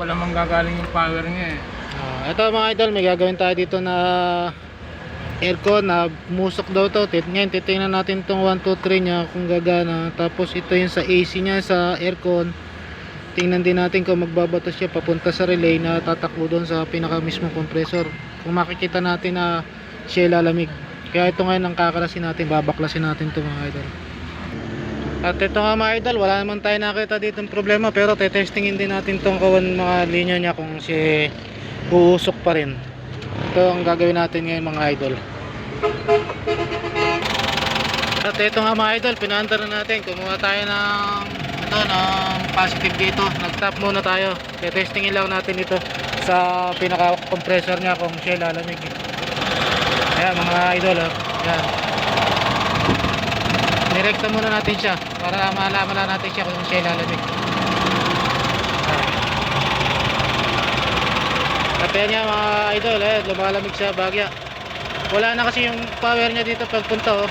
pala manggagaling yung power niya eh. Ito mga idol, may gagawin tayo dito na aircon na musok daw to. Ngayon titingnan natin itong 1, 2, 3 nya kung gagana. Tapos ito yung sa AC nya sa aircon. Tingnan din natin kung magbabatas siya papunta sa relay na tatakbo doon sa pinaka mismong compressor. Kung makikita natin na siya lalamig. Kaya ito ngayon ang kakalasin natin, babaklasin natin ito mga idol. At ito nga mga idol, wala naman tayo nakita dito ng problema, pero tetestingin din natin itong kawan mga linya niya kung si uusok pa rin. Ito ang gagawin natin ngayon mga idol. At ito nga mga idol, pinaandar na natin. Kumuha tayo ng positive dito. Nag-tap muna tayo. Testingin lang natin ito sa pinaka-compressor niya kung siya lalamig. Ayan mga idol, ayan. Nirekta muna natin siya para malaman lang natin siya kung siya lalamig. At ayan nga mga idol, lumalamig siya bagya. Wala na kasi yung power niya dito pagpunta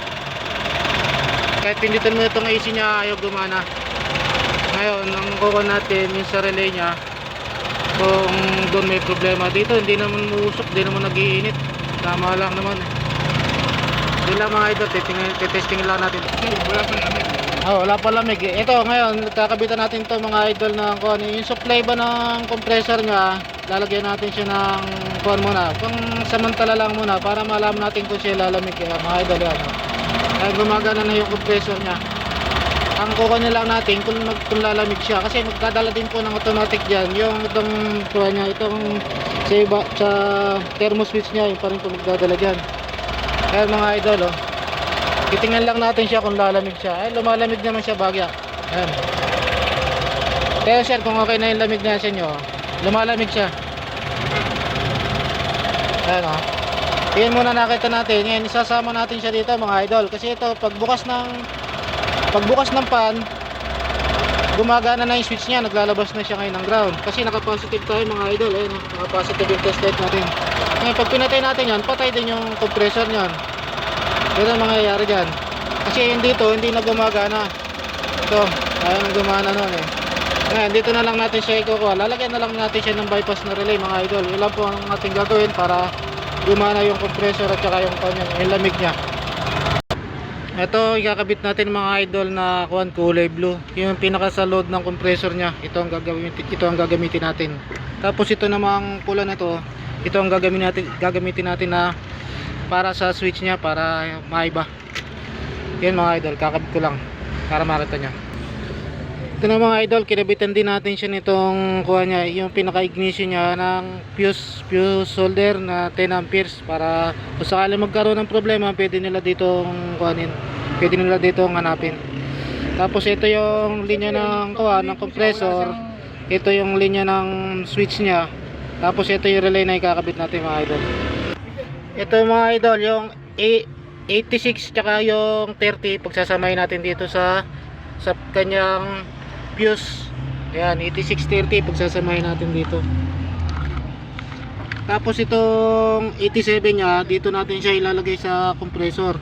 kahit pindutin mo itong AC niya ayaw gumana. Ngayon ang kukuha natin yung sa relay niya kung doon may problema. Dito hindi naman muusok, hindi naman nag-iinit, tama lang naman yun lang mga idol. Testing lang natin. Wala pa namin. Wala pa lamig. Ito ngayon kakabitan natin to mga idol ng kung yung supply ba ng compressor niya. Lalagyan natin siya ng kuhan muna, pang samantala lang muna para malaman natin kung siya lalamig. Kaya mga idol yan, kaya gumagana na yung compressor niya. Ang kukunin lang natin kung lalamig siya, kasi magdadala din po ng automatic dyan yung itong kuha niya, itong sa thermo switch niya, yung pa rin po magdadala dyan. Kaya mga idol, titingnan lang natin siya kung lalamig siya. Lumalamig naman siya bagya. Ayan. Kaya sir, kung okay na yung lamig niya sa inyo, lumalamig siya. Ayan Yan muna nakita natin. Ngayon isasama natin siya dito mga idol. Kasi ito pagbukas ng pan, gumagana na yung switch niya. Naglalabas na siya ngayon ng ground. Kasi naka-positive tayo mga idol. Ayan naka-positive yung test light natin. Ngayon pag pinatay natin yan, patay din yung compressor niyan. Yan ang mangyayari dyan. Kasi yun dito, hindi na gumagana. Ito, ayaw nang gumana nun Ngayon, dito na lang natin siya ikukuha. Lalagyan na lang natin siya ng bypass na relay mga idol. Yun lang po ang ating gagawin para gumana yung compressor at saka yung lamig niya. Ito, ikakabit natin mga idol na kulay blue. Yung pinaka sa load ng compressor niya. Ito ang gagamitin natin. Tapos ito namang pula na to. Ito ang gagamitin natin na para sa switch niya para maiba. Yan mga idol, kakabit ko lang para makita niya. Ito na mga idol, kinabitan din natin siya nitong kuha niya, yung pinaka ignition niya ng fuse solder na 10 amperes para kung sakali magkaroon ng problema, pwede nila ditong kuhanin, pwede nila ditong hanapin. Tapos ito yung linya ng compressor, ito yung linya ng switch niya, tapos ito yung relay na ikakabit natin mga idol. Ito mga idol, yung 86 tsaka yung 30 pagsasamahin natin dito sa kanyang fuse. Ayan, 8630 pagsasamahin natin dito. Tapos itong 87 nya, dito natin siya ilalagay sa compressor.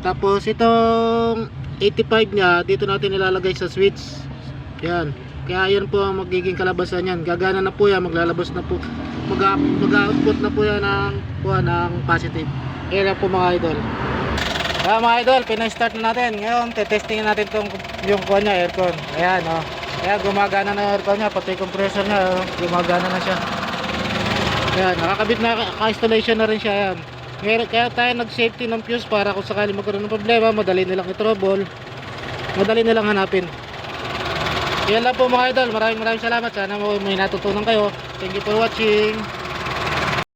Tapos itong 85 nya, dito natin ilalagay sa switch. Ayan. Kaya yan po ang magiging kalabasan yan. Gagana na po yan, maglalabas na po, mag-output na po yan ng positive. Yan lang po mga idol. Kaya mga idol, pinay-start na natin. Ngayon, testingin natin yung kuha niya, aircon. Ayan Kaya gumagana na yung aircon niya, pati compressor niya, gumagana na siya. Ayan, nakakabit na, ka-installation na rin siya. Ayan. Kaya tayo nag-safety ng fuse para kung sakali magkaroon ng problema, madali nilang i-trouble, madali nilang hanapin. Yan lang po mga idol, maraming salamat. Sana may natutunan kayo. Thank you for watching.